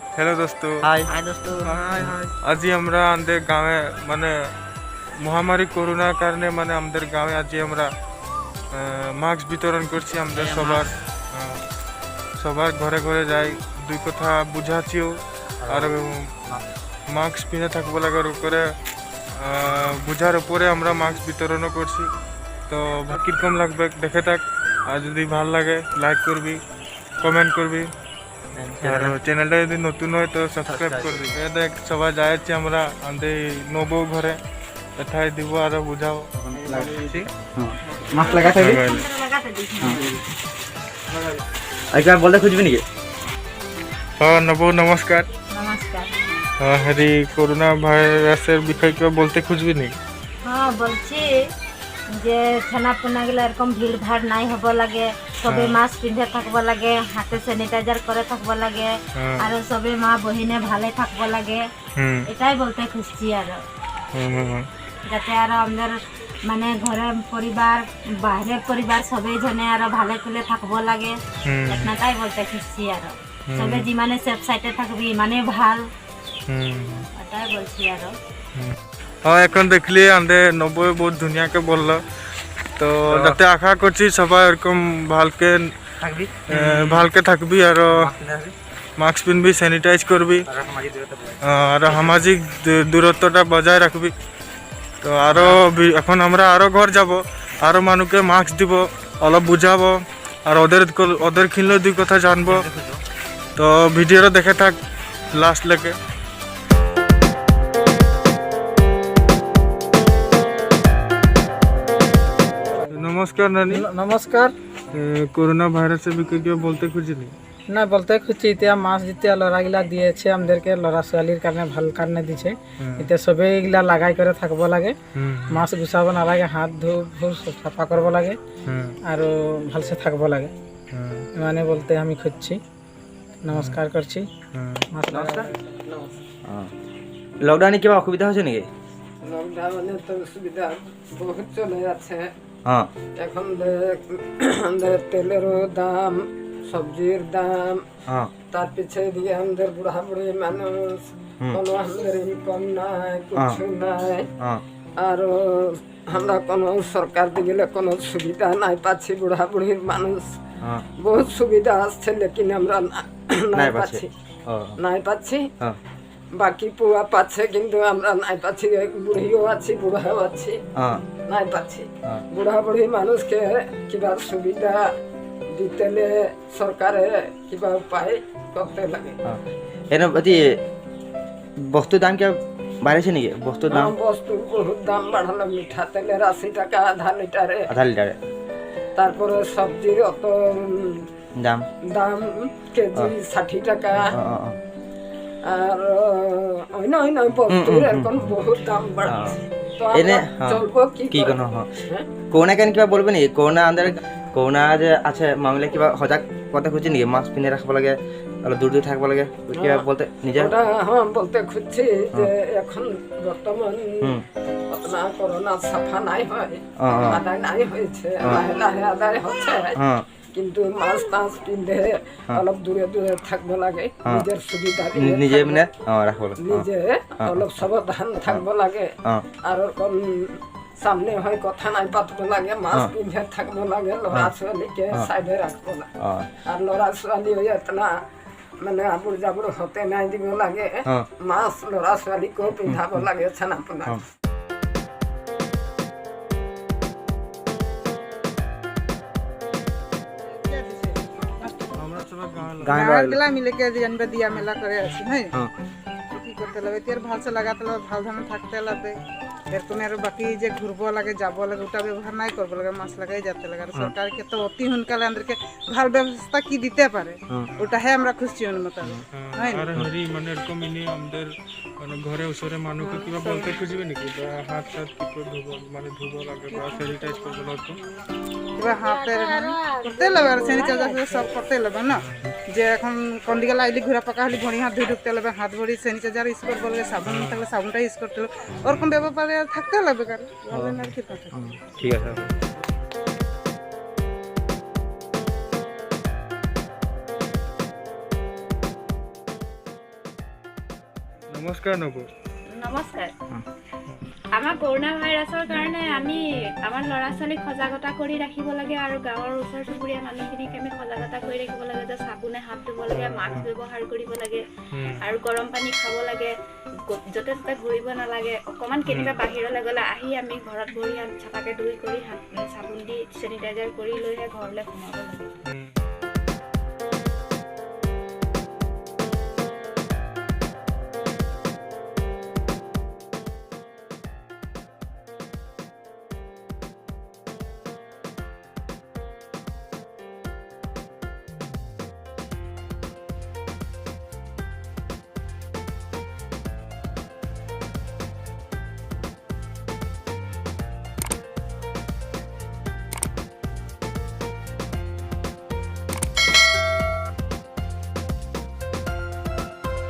Hello दोस्तों। हाय हाय दोस्तों। हाय हाय। আজি আমরা আমাদের গাঁয়ে মানে মহামারী করোনার কারণে মানে আমাদের গাঁয়ে আজি আমরা মাস্ক বিতরণ করছি আমাদের সবার সবার ঘরে ঘরে যাই দুই কথা বুঝাচ্ছিও আর মাস্ক পিনে থাকবো লাগার উপরে বুঝার উপরে আমরা মাস্ক বিতরণও করছি। তো কীরকম লাগবে দেখে থাক, আর যদি ভাল লাগে লাইক করবি, কমেন্ট করবি, আর চ্যানেলটা যদি নতুন হয় তো সাবস্ক্রাইব করবি। দেখ সবাই যাচ্ছি আমরা আমাদের নবৌ ঘরে, এটাই দিব আরো বুঝাও। মাস্ক লাগাতে হবে। একবার বলতে খুঁজবি নাকি? হ্যাঁ নবৌ নমস্কার। নমস্কার। হেরি করোনা ভাইরাসের বিষয়ে কেউ বলতে খুঁজবি নি? হ্যাঁ বলছি যে ছানাপোনা গুলো এরকম ভিড় ভাড় নাই হব লাগে, সবে মাস্ক পিন্ধে থাকব লাগে, হাতে স্যানিটাইজার করে থাকব লাগে, আর সবে মা বহিনে ভালে থাকব লাগে, এটাই বলতে খুঁজছি। আর যাতে আর আমাদের মানে ঘরে পরিবার বাইরের পরিবার সবাই জনে আর ভালো করে থাকব লাগে, এটাই বলতে খুঁজছি। আর সবে যিমানে সেফ সাইডে থাকবি মানে ভাল, এটাই বলছি। আর হ্যাঁ এখন দেখলি আমাদের নব্বই বহুত দুনিয়াকে বললো, তো যাতে আশা করছি সবাই এরকম ভালকে থাকবি আর মাস্ক পিনবি, স্যানিটাইজ করবি আর সামাজিক দূরত্বটা বজায় রাখবি। তো আরো এখন আমরা আরো ঘর যাব, আরো মানুষকে মাস্ক দিব, অলপ বুঝাবো আর ওদের খিনলে দুই কথা জানবো। তো ভিডিওটা দেখে থাক লাস্ট লেগে। নমস্কার নানি। নমস্কার। করোনা ভাইরাসের বিষয়ে কেউ বলতে খুঁজিনি? না বলতে খুঁজছি, ইতিয়া মাছ দিতে লড়াগুলা দিয়েছে আমাদেরকে, লড়া ছোৱালীর কারণে ভাল কারণে দিছে। এতিয়া সবে এগুলা লাগাই করে থাকবো লাগে, মাস্ক গুছাব না লাগে, হাত সাফা করবো লাগে আর ভালসে থাকবো লাগে, মানে বলতে আমি খুঁজছি। নমস্কার করছি। লকডাউনে কিবা অসুবিধা হয়েছে নাকি? লকডাউনে তো সুবিধা বহুত চলে যাচ্ছে। হ্যাঁ এখন তেলেরও দাম, সবজির দাম, তার পিছিয়ে দিয়ে আমাদের বুড়া বুড়ি মানুষ, কোনো আমাদের ইনকাম নাই, কিছু নাই, আর আমরা কোনো সরকার দিকে কোনো সুবিধা নাই পাচ্ছি। বুড়া বুড়ির মানুষ বহুত সুবিধা আসছে, লেকিন আমরা নাই পাচ্ছি। বাকি পুয়া পাচ্ছে কিন্তু আমরা নাই পাচ্ছি, বুড়িও আছি বুড়াও আছি, নাই পাচ্ছি। বুড়া বুড়ি মানুষকে কিবা সুবিধা দিতেলে সরকারে কিবা উপায় করতে লাগে। এনে বস্তুর দাম কি বাড়েছে নাকি? বস্তুর দাম বস্তুর বহুত দাম বাড়ালো। মিঠা তেলের 80 টাকা আধা লিটারে। তারপরে সবজির অত দাম কেজি 60 টাকা। আর অন্য অন্য বস্তুর এখন বহুত দাম বাড়ছে। করোনা কেন কিবা বলবে নাকি? করোনা যে আছে মামলা কিবা সজাগ কথা খুঁজছি নাকি? মাস্ক পিন্ধে রাখব লাগে, অলপ দূর দূর থাকবো লাগে, কিবা বলতে নিজে বলতে খুঁজছি যে এখন বর্তমান করোনা সাফা নাই হয়, আদায় নাই হয়েছে, লাহে লাহে আদায় হচ্ছে, কিন্তু মাস্ক টাস্ক পিন্ধে অলপ দূরে দূরে থাকবো লাগে, নিজের সুবিধা নিজে মানে রাখবো, নিজে অলপ সাবধান থাকবো লাগে, আর সামনে হয় কথা নাই পাতবো লাগে, মাস্ক পিন্ধে থাকবো লাগে, লড়া ছোৱালীকে সাইডে রাখবো লাগে, আর লড়া ছোৱালী হয়ে এতনা মানে আবুর জাবুর হতে নাই দিব লাগে, মাস্ক লড়া ছোৱালীকেও পিন্ধাব লাগে ছানাপোনা। গাঁৱগিলা মিলিকে যেনিবা দিয়া মেলা করে আছি, হ্যাঁ কি করতে লাগবে এর ভালসে লাগাতে লাগবে, ভাল ধানে থাকতে লাগবে, এরকম আর বাকি যে ঘুরবো লাগে যাব লাগে ওটা ব্যবহার নাই করবো লাগে, মাছ লাগাই যেতে লাগে। আর সরকারকে তো অতি সোনকালে আমাদেরকে ভাল ব্যবস্থা কি দিতে পারে ওটা হ্যাঁ আমরা খুঁজছি অনুমতি। মানে এরকম আমাদের মানে ঘরে ওসরে মানুষকে কিবা বলতে খুঁজবে নাকি? হাত হাত কি করে মানে ধুবো লাগে বা স্যানিটাইজ করবো লাগতো, কিবা হাতে করতে লাগবে আর স্যানিটাইজার সব করতে লাগবে না। যে এখন কন্ডিগাল আইলি ঘুরা পাকা হলে ঘড়ি হাত ধুয়ে ঢুকতে লাগবে, হাত ভরি স্যানিটাইজার ইউজ করবো লাগে, সাবুন থাকলে সাবুনটা ইউজ করতে লাগবে, ওরকম ব্যাপারে থাকতে লাগবে। কারণ ঠিক আছে। নমস্কাৰ নব নমস্কাৰ আমাৰ কৰোনা ভাইৰাছৰ কাৰণে আমি আমাৰ ল'ৰা ছোৱালীক সজাগতা কৰি ৰাখিব লাগে আৰু গাঁৱৰ ওচৰ চুবুৰীয়া মানুহখিনিক আমি সজাগতা কৰি ৰাখিব লাগে যে চাবোনে হাত ধুব লাগে মাস্ক ব্যৱহাৰ কৰিব লাগে আৰু গৰম পানী খাব লাগে য'তে ত'তে ঘূৰিব নালাগে অকণমান কেতিয়াবা বাহিৰলৈ গ'লে আহি আমি ঘৰত বহি চাফাকৈ ধুই কৰি চাবোন দি চেনিটাইজাৰ কৰি লৈহে ঘৰলৈ সোমাব লাগে